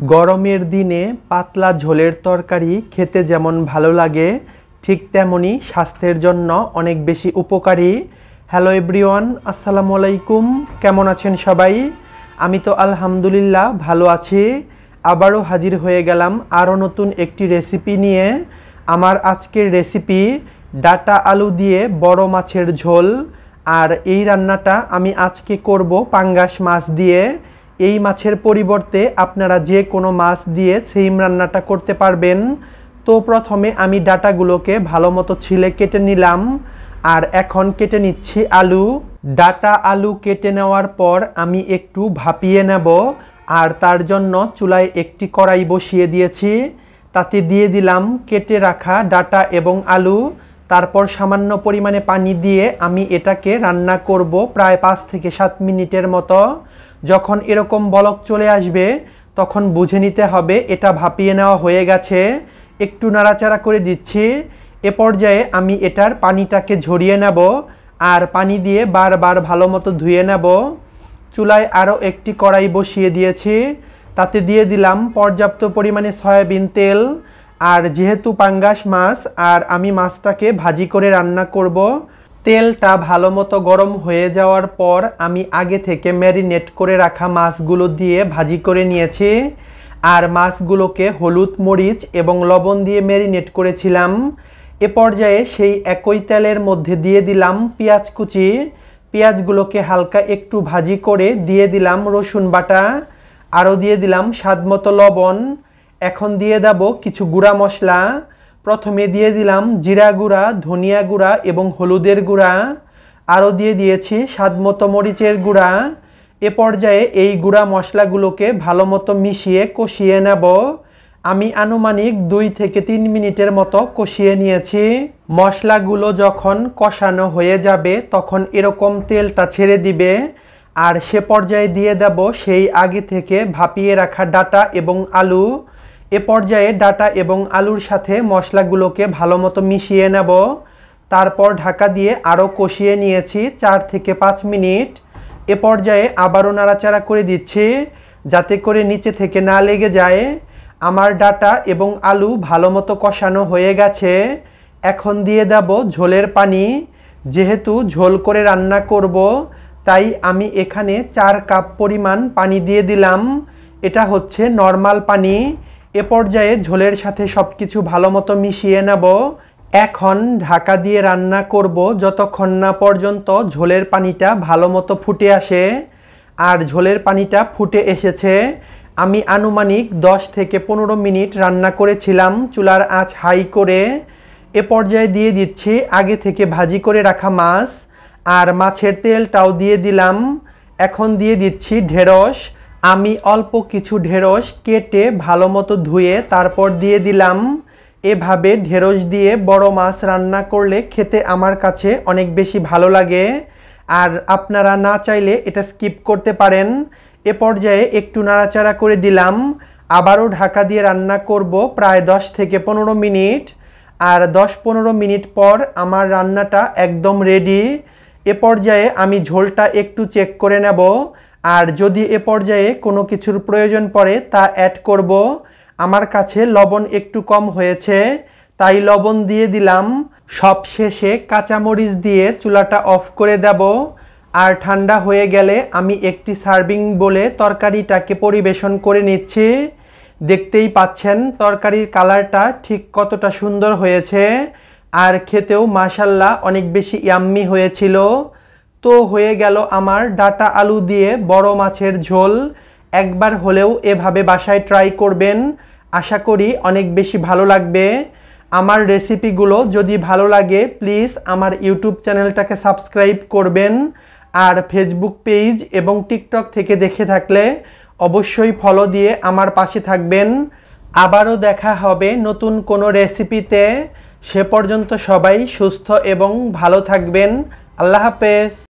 গরমের দিনে পাতলা ঝোলের তরকারি খেতে যেমন ভালো লাগে, ঠিক তেমনি স্বাস্থ্যের জন্য অনেক বেশি উপকারী। হ্যালো এভরিওয়ান, আসসালামু আলাইকুম। কেমন আছেন সবাই? আমি তো আলহামদুলিল্লাহ ভালো আছি। আবারও হাজির হয়ে গেলাম আরও নতুন একটি রেসিপি নিয়ে। আমার আজকের রেসিপি ডাটা আলু দিয়ে বড় মাছের ঝোল। আর এই রান্নাটা আমি আজকে করব পাঙ্গাস মাছ দিয়ে। এই মাছের পরিবর্তে আপনারা যে কোনো মাছ দিয়ে সেম রান্নাটা করতে পারবেন। তো প্রথমে আমি ডাটাগুলোকে ভালো মতো ছিলে কেটে নিলাম, আর এখন কেটে নিচ্ছি আলু। ডাটা আলু কেটে নেওয়ার পর আমি একটু ভাপিয়ে নেব, আর তার জন্য চুলায় একটি কড়াই বসিয়ে দিয়েছি। তাতে দিয়ে দিলাম কেটে রাখা ডাটা এবং আলু। তারপর সামান্য পরিমাণে পানি দিয়ে আমি এটাকে রান্না করব প্রায় 5 থেকে 7 মিনিটের মতো। যখন এরকম বলক চলে আসবে তখন বুঝে নিতে হবে এটা ভাপিয়ে নেওয়া হয়ে গেছে। একটু নাড়াচাড়া করে দিচ্ছি। এ পর্যায়ে আমি এটার পানিটাকে ঝরিয়ে নেব, আর পানি দিয়ে বারবার ভালো মতো ধুয়ে নেব। চুলায় আরও একটি কড়াই বসিয়ে দিয়েছি। তাতে দিয়ে দিলাম পর্যাপ্ত পরিমাণে সয়াবিন তেল। আর যেহেতু পাঙ্গাস মাছ, আর আমি মাছটাকে ভাজি করে রান্না করব, তেলটা ভালো মতো গরম হয়ে যাওয়ার পর আমি আগে থেকে ম্যারিনেট করে রাখা মাছগুলো দিয়ে ভাজি করে নিয়েছি। আর মাছগুলোকে হলুদ, মরিচ এবং লবণ দিয়ে ম্যারিনেট করেছিলাম। এ পর্যায়ে সেই একই তেলের মধ্যে দিয়ে দিলাম পেঁয়াজ কুচি। পেঁয়াজগুলোকে হালকা একটু ভাজি করে দিয়ে দিলাম রসুন বাটা। আরও দিয়ে দিলাম স্বাদমতো লবণ। এখন দিয়ে দেব কিছু গুঁড়া মশলা। প্রথমে দিয়ে দিলাম জিরা গুঁড়া, ধনিয়া গুঁড়া এবং হলুদের গুঁড়া। আরও দিয়ে দিয়েছি স্বাদমতো মরিচের গুঁড়া। এ পর্যায়ে এই গুঁড়া মশলাগুলোকে ভালো মতো মিশিয়ে কষিয়ে নেব। আমি আনুমানিক 2 থেকে 3 মিনিটের মতো কষিয়ে নিয়েছি। মশলাগুলো যখন কষানো হয়ে যাবে তখন এরকম তেলটা ছেড়ে দিবে, আর সে পর্যায়ে দিয়ে দেব সেই আগে থেকে ভাপিয়ে রাখা ডাটা এবং আলু। এ পর্যায়ে ডাটা এবং আলুর সাথে মশলাগুলোকে ভালো মতো মিশিয়ে নেব। তারপর ঢাকা দিয়ে আরও কষিয়ে নিয়েছি 4 থেকে 5 মিনিট। এ পর্যায়ে আবারও নাড়াচাড়া করে দিচ্ছি যাতে করে নিচে থেকে না লেগে যায়। আমার ডাটা এবং আলু ভালো মতো কষানো হয়ে গেছে। এখন দিয়ে দেব ঝোলের পানি। যেহেতু ঝোল করে রান্না করব, তাই আমি এখানে 4 কাপ পরিমাণ পানি দিয়ে দিলাম। এটা হচ্ছে নর্মাল পানি। এ পর্যায়ে ঝোলের সাথে সব কিছু ভালো মতো মিশিয়ে নেব। এখন ঢাকা দিয়ে রান্না করব যতক্ষণ না পর্যন্ত ঝোলের পানিটা ভালো মতো ফুটে আসে। আর ঝোলের পানিটা ফুটে এসেছে। আমি আনুমানিক 10 থেকে 15 মিনিট রান্না করেছিলাম চুলার আঁচ হাই করে। এ পর্যায়ে দিয়ে দিচ্ছি আগে থেকে ভাজি করে রাখা মাছ, আর মাছের তেলটাও দিয়ে দিলাম। এখন দিয়ে দিচ্ছি ঢেঁড়স। আমি অল্প কিছু ঢেঁড়স কেটে ভালো মতো ধুয়ে তারপর দিয়ে দিলাম। এভাবে ঢেঁড়স দিয়ে বড় মাছ রান্না করলে খেতে আমার কাছে অনেক বেশি ভালো লাগে। আর আপনারা না চাইলে এটা স্কিপ করতে পারেন। এ পর্যায়ে একটু নাড়াচাড়া করে দিলাম। আবারও ঢাকা দিয়ে রান্না করব প্রায় 10 থেকে 15 মিনিট। আর 10-15 মিনিট পর আমার রান্নাটা একদম রেডি। এ পর্যায়ে আমি ঝোলটা একটু চেক করে নেব, আর যদি এ পর্যায়ে কোনো কিছুর প্রয়োজন পড়ে তা অ্যাড করব। আমার কাছে লবণ একটু কম হয়েছে, তাই লবণ দিয়ে দিলাম। সব শেষে কাঁচামরিচ দিয়ে চুলাটা অফ করে দেব। আর ঠান্ডা হয়ে গেলে আমি একটি সার্ভিং বলে তরকারিটাকে পরিবেশন করে নিচ্ছি। দেখতেই পাচ্ছেন তরকারির কালারটা ঠিক কতটা সুন্দর হয়েছে, আর খেতেও মাশাল্লাহ অনেক বেশি ইয়াম্মি হয়েছিল। তো হয়ে গেল আমার ডাটা আলু দিয়ে বড় মাছের ঝোল। একবার হলেও এভাবে বাসায় ট্রাই করবেন, আশা করি অনেক বেশি ভালো লাগবে। আমার রেসিপিগুলো যদি ভালো লাগে প্লিজ আমার ইউটিউব চ্যানেলটাকে সাবস্ক্রাইব করবেন। আর ফেসবুক পেজ এবং টিকটক থেকে দেখে থাকলে অবশ্যই ফলো দিয়ে আমার পাশে থাকবেন। আবারও দেখা হবে নতুন কোনো রেসিপিতে। সে পর্যন্ত সবাই সুস্থ এবং ভালো থাকবেন। আল্লাহ হাফেজ।